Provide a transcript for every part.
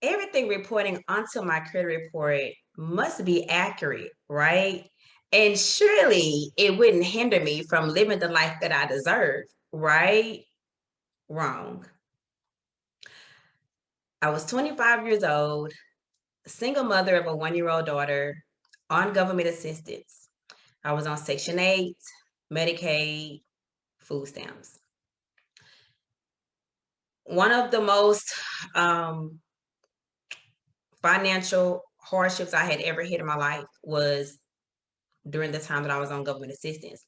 everything reporting onto my credit report must be accurate, right? And surely it wouldn't hinder me from living the life that I deserve, right? Wrong. I was 25 years old, single mother of a 1-year-old daughter, on government assistance. I was on Section 8, Medicaid, food stamps. One of the most financial hardships I had ever hit in my life was during the time that I was on government assistance.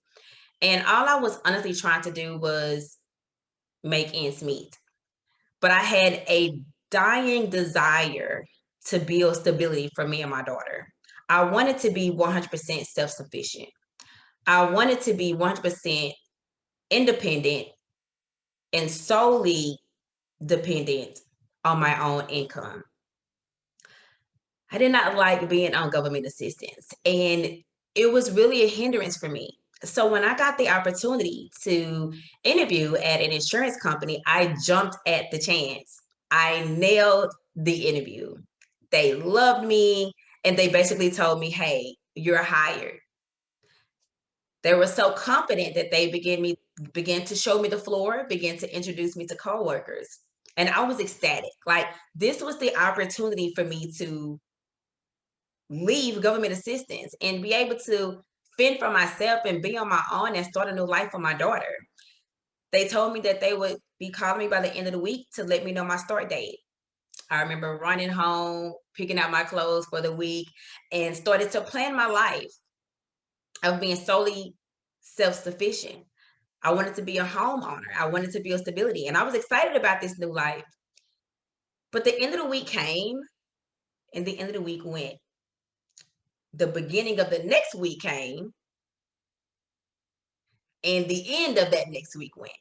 And all I was honestly trying to do was make ends meet. But I had a dying desire to build stability for me and my daughter. I wanted to be 100% self sufficient. I wanted to be 100% independent and solely dependent on my own income. I did not like being on government assistance, and it was really a hindrance for me. So when I got the opportunity to interview at an insurance company, I jumped at the chance. I nailed the interview. They loved me, and they basically told me, "Hey, you're hired." They were so confident that they began to show me the floor, began to introduce me to coworkers, and I was ecstatic. Like, this was the opportunity for me to leave government assistance and be able to fend for myself and be on my own and start a new life for my daughter. They told me that they would be calling me by the end of the week to let me know my start date. I remember running home, picking out my clothes for the week, and started to plan my life of being solely self-sufficient. I wanted to be a homeowner. I wanted to build stability, and I was excited about this new life. But the end of the week came, and the end of the week went. The beginning of the next week came, and the end of that next week went.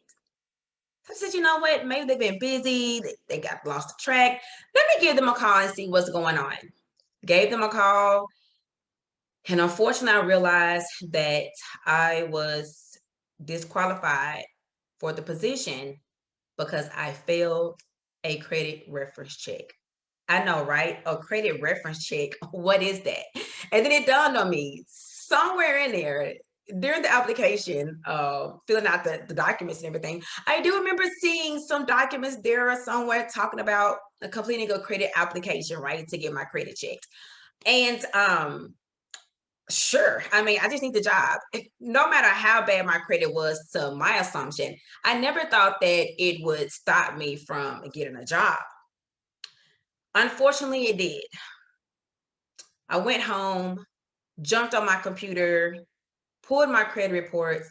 So I said, you know what? Maybe they've been busy. They got lost the track. Let me give them a call and see what's going on. Gave them a call. And unfortunately, I realized that I was disqualified for the position because I failed a credit reference check. I know, right? A credit reference check. What is that? And then it dawned on me somewhere in there during the application, filling out the documents and everything. I do remember seeing some documents there or somewhere talking about completing a credit application, right, to get my credit checked. And sure, I mean, I just need the job. No matter how bad my credit was, to my assumption, I never thought that it would stop me from getting a job. Unfortunately, it did. I went home, jumped on my computer, pulled my credit reports,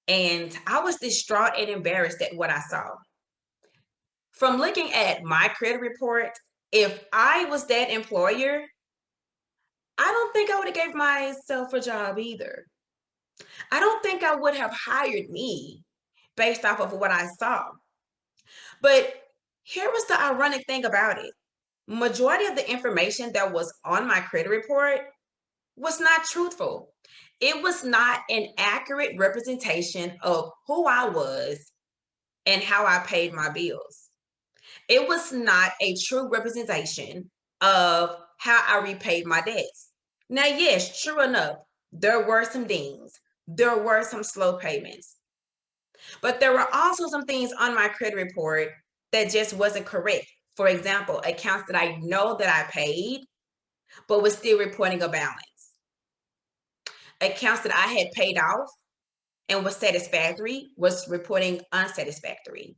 and I was distraught and embarrassed at what I saw. From looking at my credit report, if I was that employer, I don't think I would have gave myself a job either. I don't think I would have hired me based off of what I saw. But here was the ironic thing about it. Majority of the information that was on my credit report was not truthful. It was not an accurate representation of who I was and how I paid my bills. It was not a true representation of how I repaid my debts. Now, yes, true enough, there were some dings, there were some slow payments, but there were also some things on my credit report that just wasn't correct. For example, accounts that I know that I paid, but was still reporting a balance. Accounts that I had paid off and was satisfactory was reporting unsatisfactory.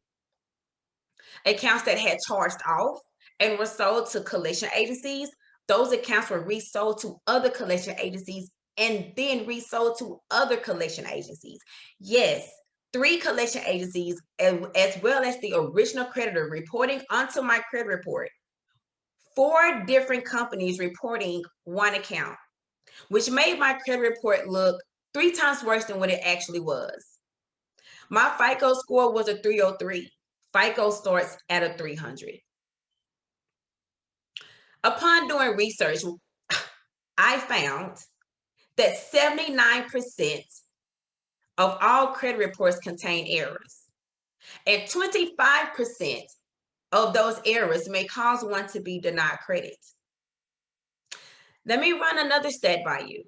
Accounts that had charged off and were sold to collection agencies, those accounts were resold to other collection agencies and then resold to other collection agencies. Yes, 3 collection agencies, as well as the original creditor reporting onto my credit report. 4 different companies reporting one account, which made my credit report look 3 times worse than what it actually was. My FICO score was a 303. FICO starts at a 300. Upon doing research, I found that 79% of all credit reports contain errors, and 25% of those errors may cause one to be denied credit. Let me run another stat by you.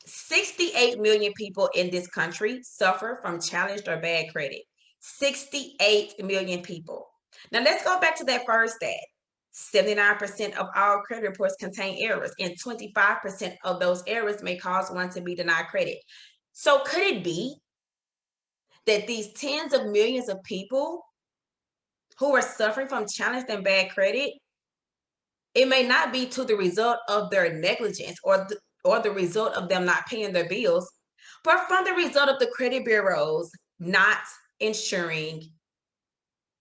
68 million people in this country suffer from challenged or bad credit. 68 million people. Now let's go back to that first stat. 79% of all credit reports contain errors, and 25% of those errors may cause one to be denied credit. So could it be that these tens of millions of people who are suffering from challenged and bad credit, it may not be to the result of their negligence or the result of them not paying their bills, but from the result of the credit bureaus not ensuring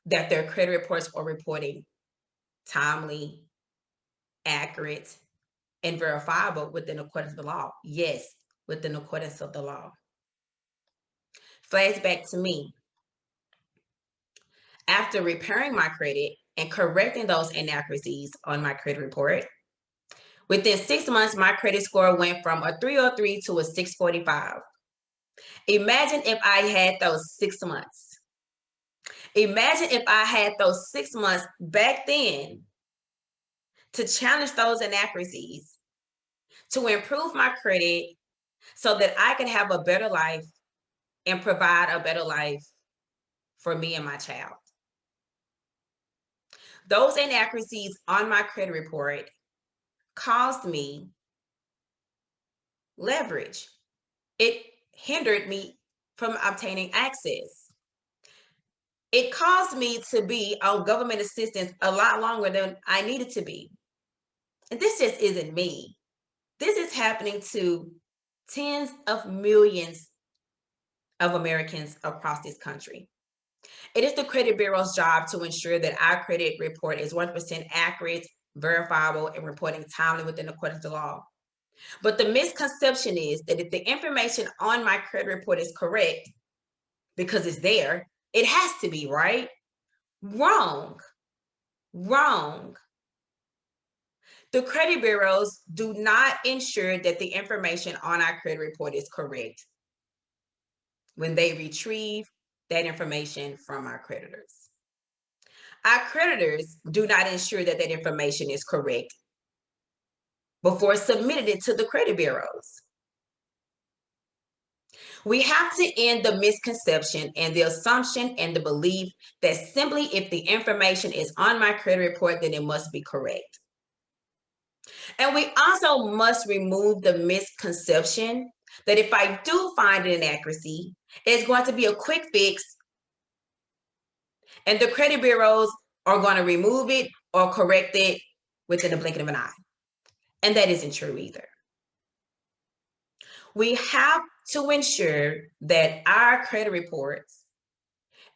that their credit reports are reporting timely, accurate, and verifiable within accordance of the law. Yes, within accordance of the law. Flashback to me. After repairing my credit and correcting those inaccuracies on my credit report, within 6 months, my credit score went from a 303 to a 645. Imagine if I had those 6 months. Imagine if I had those 6 months back then to challenge those inaccuracies, to improve my credit so that I can have a better life and provide a better life for me and my child. Those inaccuracies on my credit report caused me leverage. It hindered me from obtaining access. It caused me to be on government assistance a lot longer than I needed to be. And this just isn't me. This is happening to tens of millions of Americans across this country. It is the credit bureau's job to ensure that our credit report is 100% accurate, verifiable, and reporting timely within accordance to law. But the misconception is that if the information on my credit report is correct, because it's there, it has to be, right? Wrong. Wrong. The credit bureaus do not ensure that the information on our credit report is correct when they retrieve that information from our creditors. Our creditors do not ensure that that information is correct before submitting it to the credit bureaus. We have to end the misconception and the assumption and the belief that simply if the information is on my credit report, then it must be correct. And we also must remove the misconception that if I do find an inaccuracy, it's going to be a quick fix and the credit bureaus are going to remove it or correct it within the blink of an eye. And that isn't true either. We have to ensure that our credit reports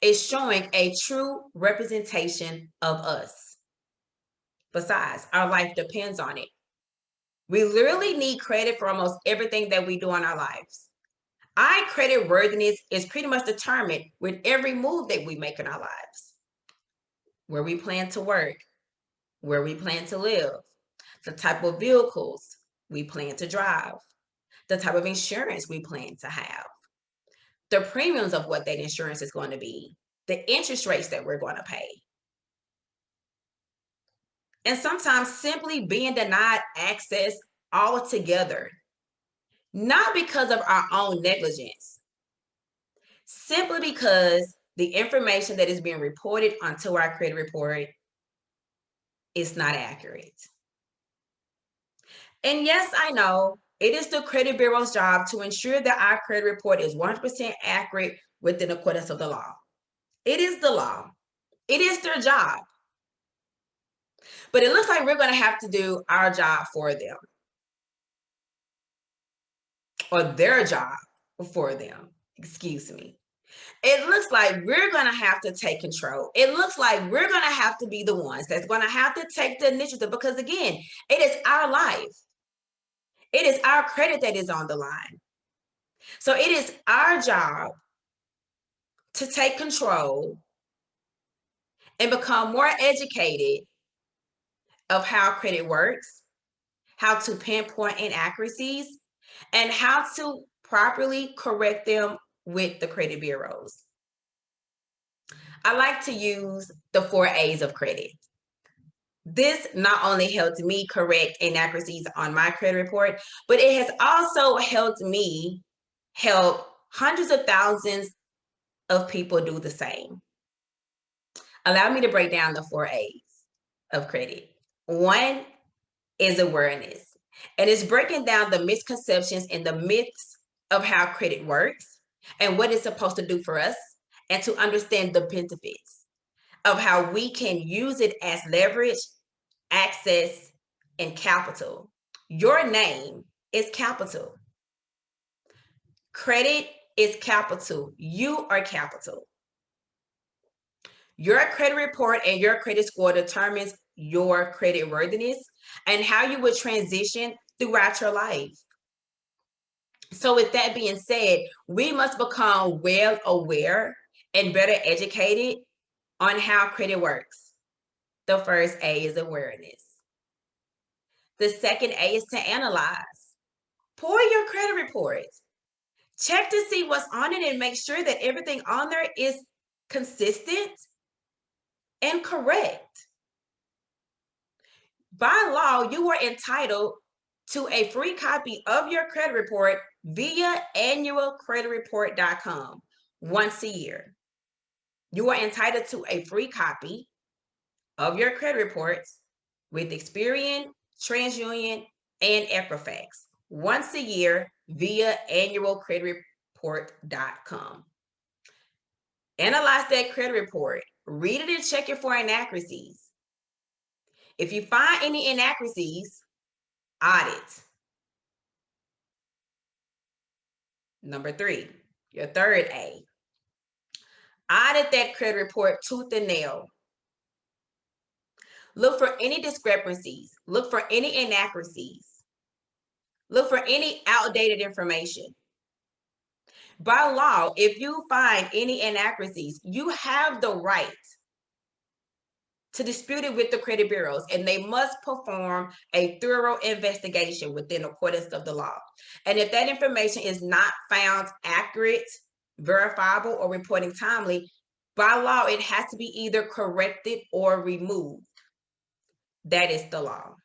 is showing a true representation of us. Besides, our life depends on it. We literally need credit for almost everything that we do in our lives. Our credit worthiness is pretty much determined with every move that we make in our lives. Where we plan to work, where we plan to live, the type of vehicles we plan to drive, the type of insurance we plan to have, the premiums of what that insurance is going to be, the interest rates that we're going to pay. And sometimes simply being denied access altogether, not because of our own negligence, simply because the information that is being reported onto our credit report is not accurate. And yes, I know it is the credit bureau's job to ensure that our credit report is 100% accurate within accordance of the law. It is the law. It is their job. But it looks like we're going to have to do our job for them. Or their job for them. Excuse me. It looks like we're going to have to take control. It looks like we're going to have to be the ones that's going to have to take the initiative because, again, it is our life. It is our credit that is on the line. So it is our job to take control and become more educated of how credit works, how to pinpoint inaccuracies, and how to properly correct them with the credit bureaus. I like to use the 4 A's of credit. This not only helped me correct inaccuracies on my credit report, but it has also helped me help hundreds of thousands of people do the same. Allow me to break down the 4 A's of credit. One is awareness, and it's breaking down the misconceptions and the myths of how credit works and what it's supposed to do for us, and to understand the benefits of how we can use it as leverage, access, and capital. Your name is capital. Credit is capital. You are capital. Your credit report and your credit score determines your credit worthiness and how you would transition throughout your life. So with that being said, we must become well aware and better educated on how credit works. The first A is awareness. The second A is to analyze. Pull your credit report. Check to see what's on it and make sure that everything on there is consistent and correct. By law, you are entitled to a free copy of your credit report via annualcreditreport.com once a year. You are entitled to a free copy of your credit reports with Experian, TransUnion, and Equifax once a year via annualcreditreport.com. Analyze that credit report. Read it and check it for inaccuracies. If you find any inaccuracies, audit. Number 3, your third A. Audit that credit report tooth and nail. Look for any discrepancies. Look for any inaccuracies. Look for any outdated information. By law, if you find any inaccuracies, you have the right to dispute it with the credit bureaus, and they must perform a thorough investigation within accordance of the law. And if that information is not found accurate, verifiable, or reporting timely, by law, it has to be either corrected or removed. That is the law.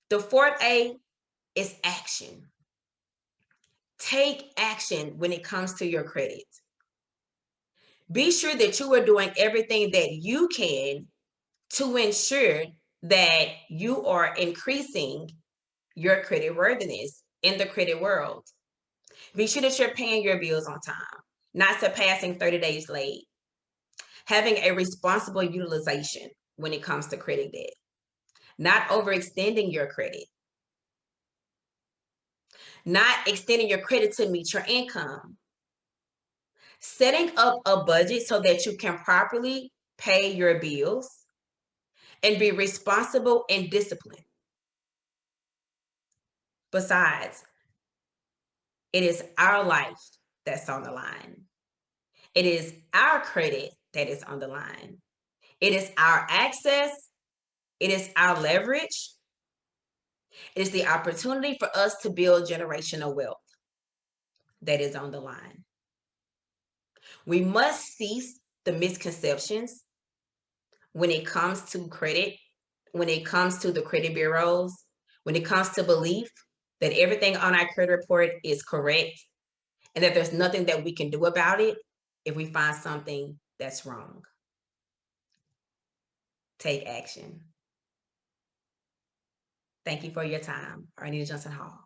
The fourth A is action. Take action when it comes to your credit. Be sure that you are doing everything that you can to ensure that you are increasing your credit worthiness in the credit world. Be sure that you're paying your bills on time, not surpassing 30 days late, having a responsible utilization when it comes to credit debt, not overextending your credit, not extending your credit to meet your income, setting up a budget so that you can properly pay your bills, and be responsible and disciplined. Besides, it is our life that's on the line. It is our credit that is on the line. It is our access. It is our leverage. It is the opportunity for us to build generational wealth that is on the line. We must cease the misconceptions when it comes to credit, when it comes to the credit bureaus, when it comes to belief that everything on our credit report is correct and that there's nothing that we can do about it if we find something that's wrong. Take action. Thank you for your time. Arnita Johnson Hall.